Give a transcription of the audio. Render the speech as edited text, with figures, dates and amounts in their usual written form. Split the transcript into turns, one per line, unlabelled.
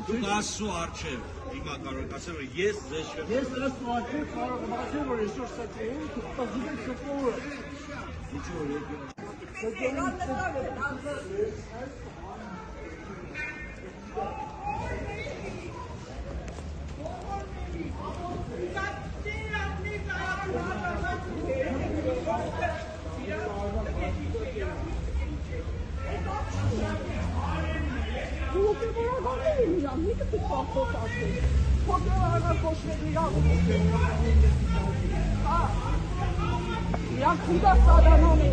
Դուք ասու արջև, հիմա կարող ասել, որ ես ձեզ չեմ։
Ես ասու արջև կարող եմ ասել, որ այսօր սակրել, դուք պազիվեք շոկովը։
Я куда садананы?